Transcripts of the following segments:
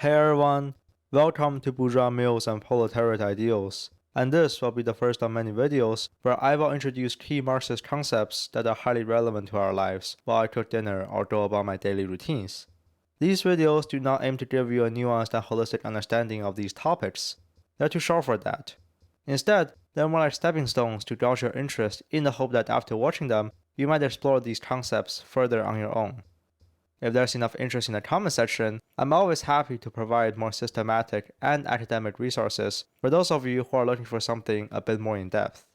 Hey everyone, welcome to Bourgeois Meals and Proletariat Ideals, and this will be the first of many videos where I will introduce key Marxist concepts that are highly relevant to our lives while I cook dinner or go about my daily routines. These videos do not aim to give you a nuanced and holistic understanding of these topics. They're too short for that. Instead, they're more like stepping stones to gauge your interest in the hope that after watching them, you might explore these concepts further on your own. If there's enough interest in the comment section, I'm always happy to provide more systematic and academic resources for those of you who are looking for something a bit more in-depth.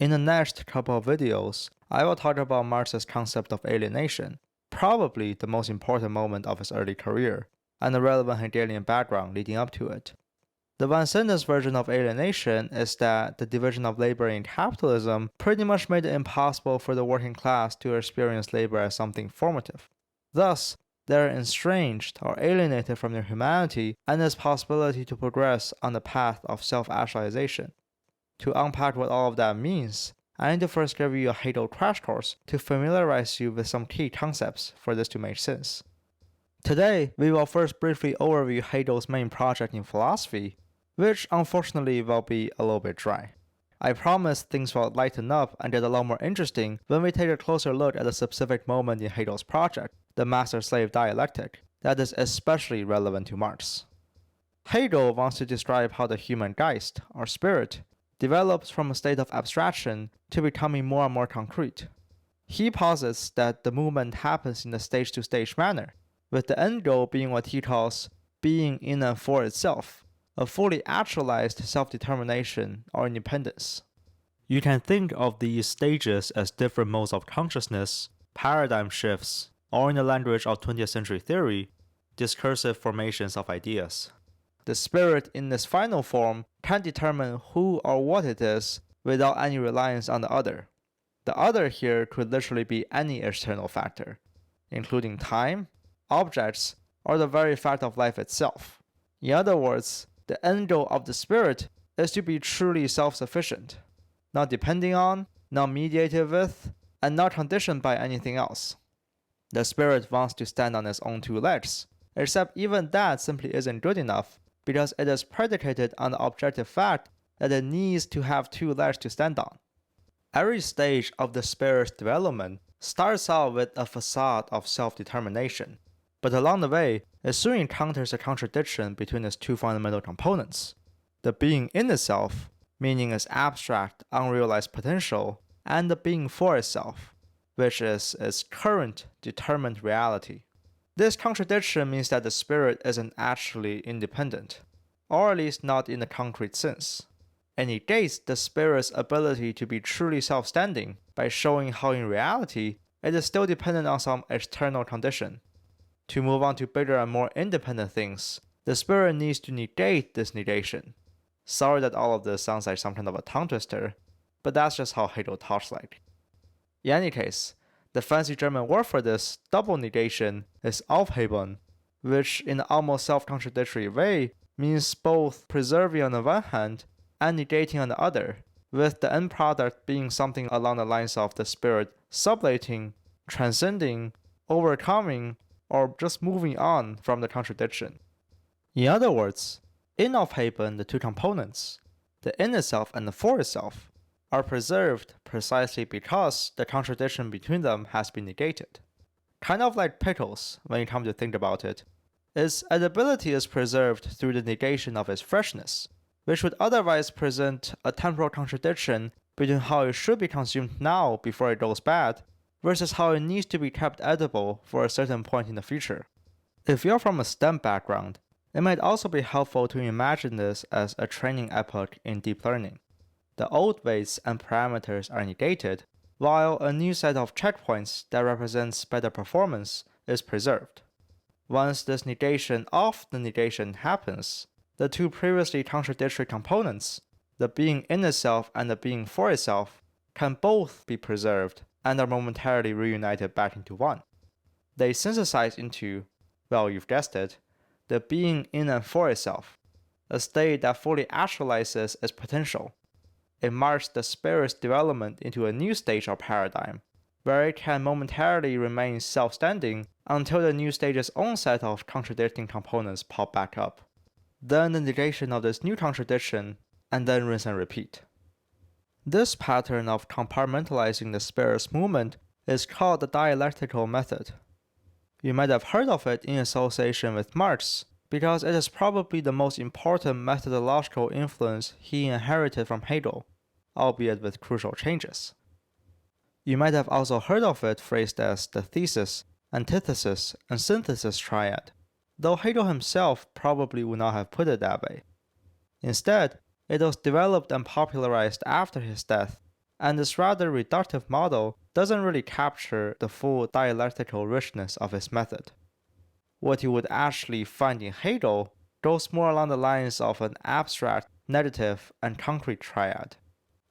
In the next couple of videos, I will talk about Marx's concept of alienation, probably the most important moment of his early career, and the relevant Hegelian background leading up to it. The one-sentence version of alienation is that the division of labor in capitalism pretty much made it impossible for the working class to experience labor as something formative. Thus, they are estranged or alienated from their humanity and its possibility to progress on the path of self-actualization. To unpack what all of that means, I need to first give you a Hegel crash course to familiarize you with some key concepts for this to make sense. Today, we will first briefly overview Hegel's main project in philosophy, which unfortunately will be a little bit dry. I promise things will lighten up and get a lot more interesting when we take a closer look at a specific moment in Hegel's project, the master-slave dialectic, that is especially relevant to Marx. Hegel wants to describe how the human Geist, or spirit, develops from a state of abstraction to becoming more and more concrete. He posits that the movement happens in a stage-to-stage manner, with the end goal being what he calls being in and for itself, a fully actualized self-determination or independence. You can think of these stages as different modes of consciousness, paradigm shifts, or in the language of 20th century theory, discursive formations of ideas. The spirit in this final form can determine who or what it is without any reliance on the other. The other here could literally be any external factor, including time, objects, or the very fact of life itself. In other words, the end goal of the spirit is to be truly self-sufficient, not depending on, not mediated with, and not conditioned by anything else. The spirit wants to stand on its own two legs, except even that simply isn't good enough because it is predicated on the objective fact that it needs to have two legs to stand on. Every stage of the spirit's development starts out with a facade of self-determination, but along the way, it soon encounters a contradiction between its two fundamental components: the being in itself, meaning its abstract, unrealized potential, and the being for itself, which is its current, determined reality. This contradiction means that the spirit isn't actually independent, or at least not in a concrete sense. It negates the spirit's ability to be truly self-standing by showing how in reality it is still dependent on some external condition. To move on to bigger and more independent things, the spirit needs to negate this negation. Sorry that all of this sounds like some kind of a tongue twister, but that's just how Hegel talks like. In any case, the fancy German word for this double negation is Aufheben, which in an almost self-contradictory way means both preserving on the one hand and negating on the other, with the end product being something along the lines of the spirit sublating, transcending, overcoming, or just moving on from the contradiction. In other words, in Aufheben, the two components, the in itself and the for itself, are preserved precisely because the contradiction between them has been negated. Kind of like pickles, when you come to think about it. Its edibility is preserved through the negation of its freshness, which would otherwise present a temporal contradiction between how it should be consumed now before it goes bad, versus how it needs to be kept edible for a certain point in the future. If you're from a STEM background, it might also be helpful to imagine this as a training epoch in deep learning. The old weights and parameters are negated, while a new set of checkpoints that represents better performance is preserved. Once this negation of the negation happens, the two previously contradictory components, the being in itself and the being for itself, can both be preserved and are momentarily reunited back into one. They synthesize into, well, you've guessed it, the being in and for itself, a state that fully actualizes its potential. It marks the spirit's development into a new stage or paradigm, where it can momentarily remain self-standing until the new stage's own set of contradicting components pop back up. Then the negation of this new contradiction, and then rinse and repeat. This pattern of compartmentalizing the spirit's movement is called the dialectical method. You might have heard of it in association with Marx, because it is probably the most important methodological influence he inherited from Hegel, albeit with crucial changes. You might have also heard of it phrased as the thesis, antithesis, and synthesis triad, though Hegel himself probably would not have put it that way. Instead, it was developed and popularized after his death, and this rather reductive model doesn't really capture the full dialectical richness of his method. What you would actually find in Hegel goes more along the lines of an abstract, negative, and concrete triad.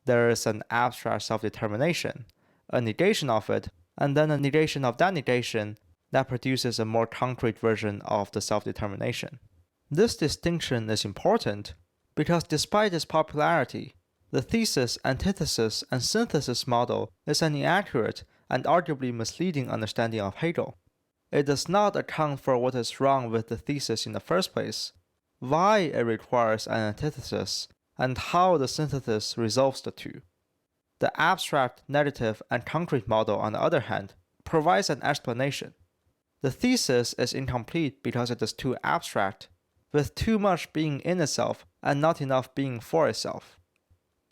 There is an abstract self-determination, a negation of it, and then a negation of that negation that produces a more concrete version of the self-determination. This distinction is important because despite its popularity, the thesis, antithesis, and synthesis model is an inaccurate and arguably misleading understanding of Hegel. It does not account for what is wrong with the thesis in the first place, why it requires an antithesis, and how the synthesis resolves the two. The abstract, negative, and concrete model, on the other hand, provides an explanation. The thesis is incomplete because it is too abstract, with too much being in itself and not enough being for itself.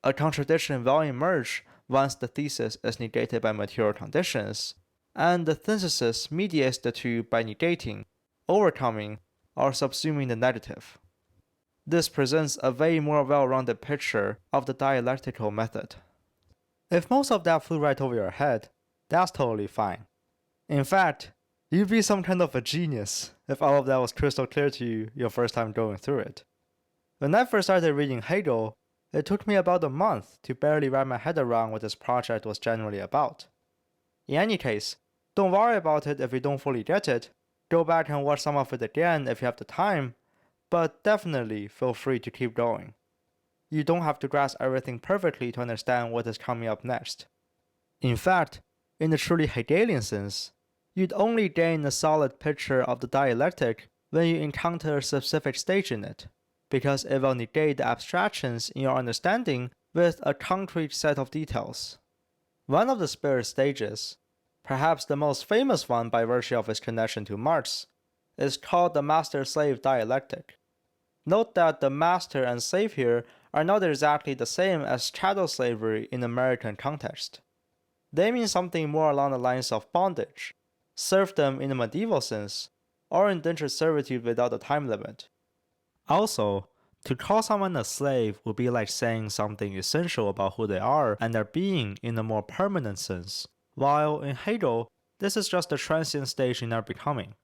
A contradiction will emerge once the thesis is negated by material conditions, and the synthesis mediates the two by negating, overcoming, or subsuming the negative. This presents a way more well-rounded picture of the dialectical method. If most of that flew right over your head, that's totally fine. In fact, you'd be some kind of a genius if all of that was crystal clear to you your first time going through it. When I first started reading Hegel, it took me about a month to barely wrap my head around what this project was generally about. In any case, don't worry about it if you don't fully get it. Go back and watch some of it again if you have the time, but definitely feel free to keep going. You don't have to grasp everything perfectly to understand what is coming up next. In fact, in the truly Hegelian sense, you'd only gain a solid picture of the dialectic when you encounter a specific stage in it, because it will negate the abstractions in your understanding with a concrete set of details. One of the spirit stages, perhaps the most famous one by virtue of its connection to Marx, is called the master-slave dialectic. Note that the master and slave here are not exactly the same as chattel slavery in American context. They mean something more along the lines of bondage, serfdom in the medieval sense, or indentured servitude without a time limit. Also, to call someone a slave would be like saying something essential about who they are and their being in a more permanent sense, while in Hegel, this is just a transient stage in their becoming.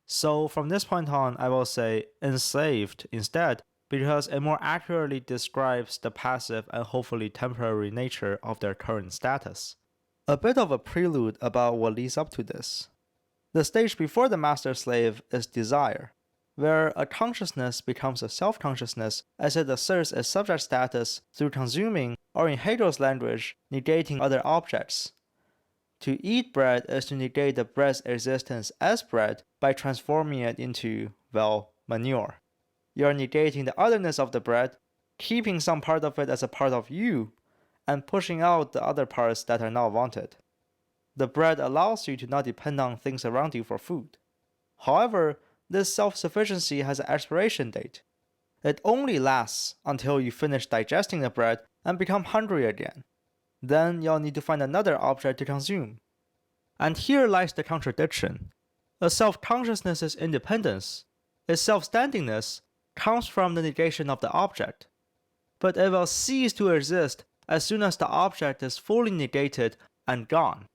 So from this point on, I will say enslaved instead, because it more accurately describes the passive and hopefully temporary nature of their current status. A bit of a prelude about what leads up to this. The stage before the master-slave is desire, where a consciousness becomes a self-consciousness as it asserts its subject status through consuming, or in Hegel's language, negating other objects. To eat bread is to negate the bread's existence as bread by transforming it into, well, manure. You're negating the otherness of the bread, keeping some part of it as a part of you, and pushing out the other parts that are not wanted. The bread allows you to not depend on things around you for food. However, this self-sufficiency has an expiration date. It only lasts until you finish digesting the bread and become hungry again. Then you'll need to find another object to consume. And here lies the contradiction. A self-consciousness's independence, its self-standingness, comes from the negation of the object. But it will cease to exist as soon as the object is fully negated and gone.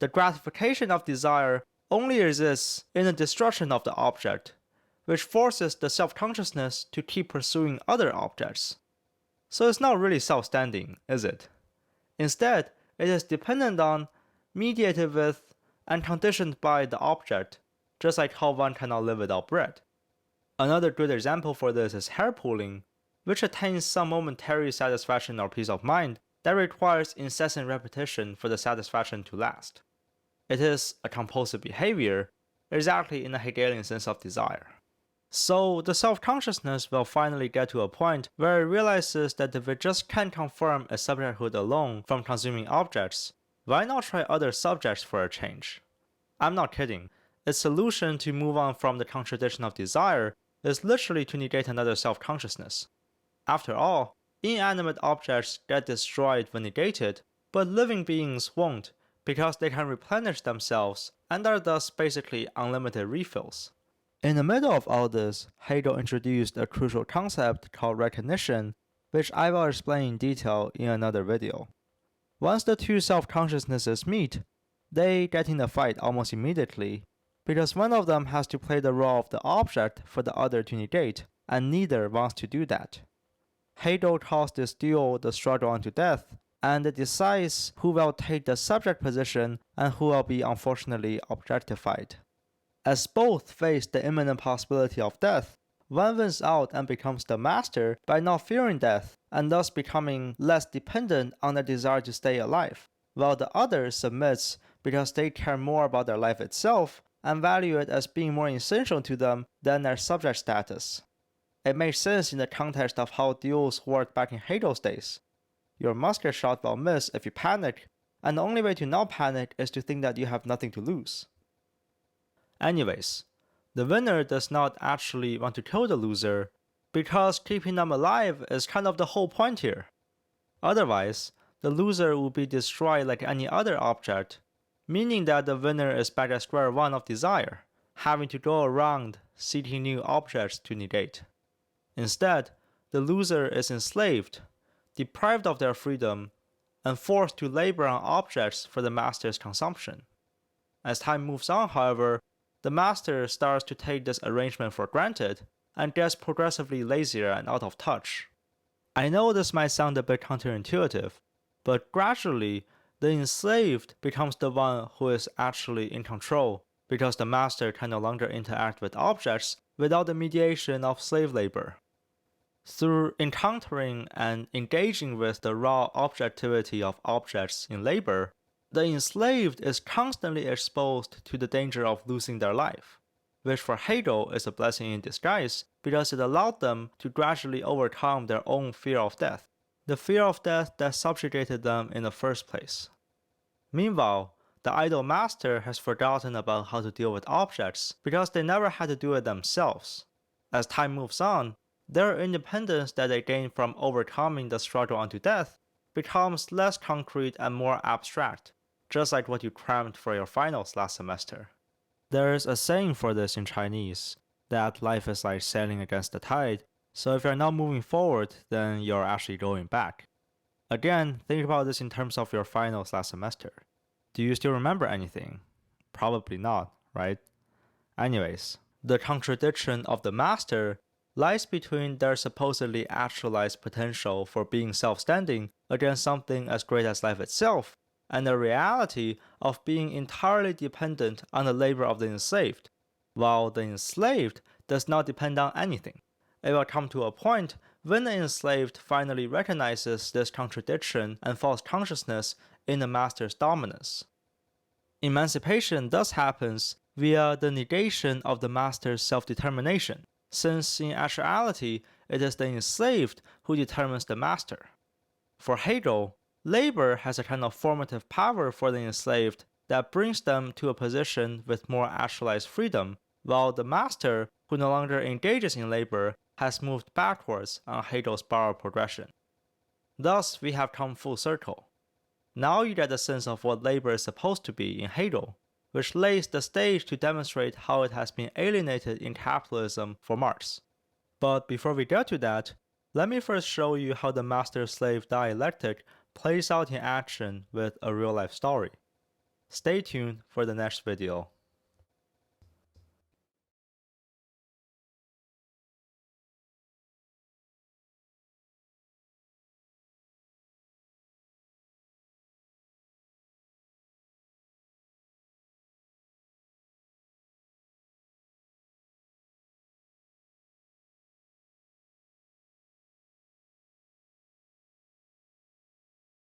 The gratification of desire only exists in the destruction of the object, which forces the self-consciousness to keep pursuing other objects. So it's not really self-standing, is it? Instead, it is dependent on, mediated with, and conditioned by the object, just like how one cannot live without bread. Another good example for this is hair pulling, which attains some momentary satisfaction or peace of mind that requires incessant repetition for the satisfaction to last. It is a compulsive behavior, exactly in the Hegelian sense of desire. So the self-consciousness will finally get to a point where it realizes that if it just can't confirm its subjecthood alone from consuming objects, why not try other subjects for a change? I'm not kidding. Its solution to move on from the contradiction of desire is literally to negate another self-consciousness. After all, inanimate objects get destroyed when negated, but living beings won't, because they can replenish themselves and are thus basically unlimited refills. In the middle of all this, Hegel introduced a crucial concept called recognition, which I will explain in detail in another video. Once the two self-consciousnesses meet, they get in a fight almost immediately, because one of them has to play the role of the object for the other to negate, and neither wants to do that. Hegel calls this duel the struggle unto death, and it decides who will take the subject position and who will be unfortunately objectified. As both face the imminent possibility of death, one wins out and becomes the master by not fearing death and thus becoming less dependent on their desire to stay alive, while the other submits because they care more about their life itself and value it as being more essential to them than their subject status. It makes sense in the context of how duels worked back in Hegel's days. Your musket shot will miss if you panic, and the only way to not panic is to think that you have nothing to lose. Anyways, the winner does not actually want to kill the loser, because keeping them alive is kind of the whole point here. Otherwise, the loser will be destroyed like any other object, meaning that the winner is back at square one of desire, having to go around seeking new objects to negate. Instead, the loser is enslaved, deprived of their freedom, and forced to labor on objects for the master's consumption. As time moves on, however, the master starts to take this arrangement for granted and gets progressively lazier and out of touch. I know this might sound a bit counterintuitive, but gradually, the enslaved becomes the one who is actually in control because the master can no longer interact with objects without the mediation of slave labor. Through encountering and engaging with the raw objectivity of objects in labor, the enslaved is constantly exposed to the danger of losing their life, which for Hegel is a blessing in disguise because it allowed them to gradually overcome their own fear of death, the fear of death that subjugated them in the first place. Meanwhile, the idle master has forgotten about how to deal with objects because they never had to do it themselves. As time moves on, their independence that they gain from overcoming the struggle unto death becomes less concrete and more abstract, just like what you crammed for your finals last semester. There is a saying for this in Chinese, that life is like sailing against the tide, so if you're not moving forward, then you're actually going back. Again, think about this in terms of your finals last semester. Do you still remember anything? Probably not, right? Anyways, the contradiction of the master lies between their supposedly actualized potential for being self-standing against something as great as life itself, and the reality of being entirely dependent on the labor of the enslaved, while the enslaved does not depend on anything. It will come to a point when the enslaved finally recognizes this contradiction and false consciousness in the master's dominance. Emancipation thus happens via the negation of the master's self-determination, since in actuality it is the enslaved who determines the master. For Hegel, labor has a kind of formative power for the enslaved that brings them to a position with more actualized freedom, while the master, who no longer engages in labor, has moved backwards on Hegel's borrowed progression. Thus, we have come full circle. Now you get a sense of what labor is supposed to be in Hegel, which lays the stage to demonstrate how it has been alienated in capitalism for Marx. But before we get to that, let me first show you how the master-slave dialectic plays out in action with a real-life story. Stay tuned for the next video.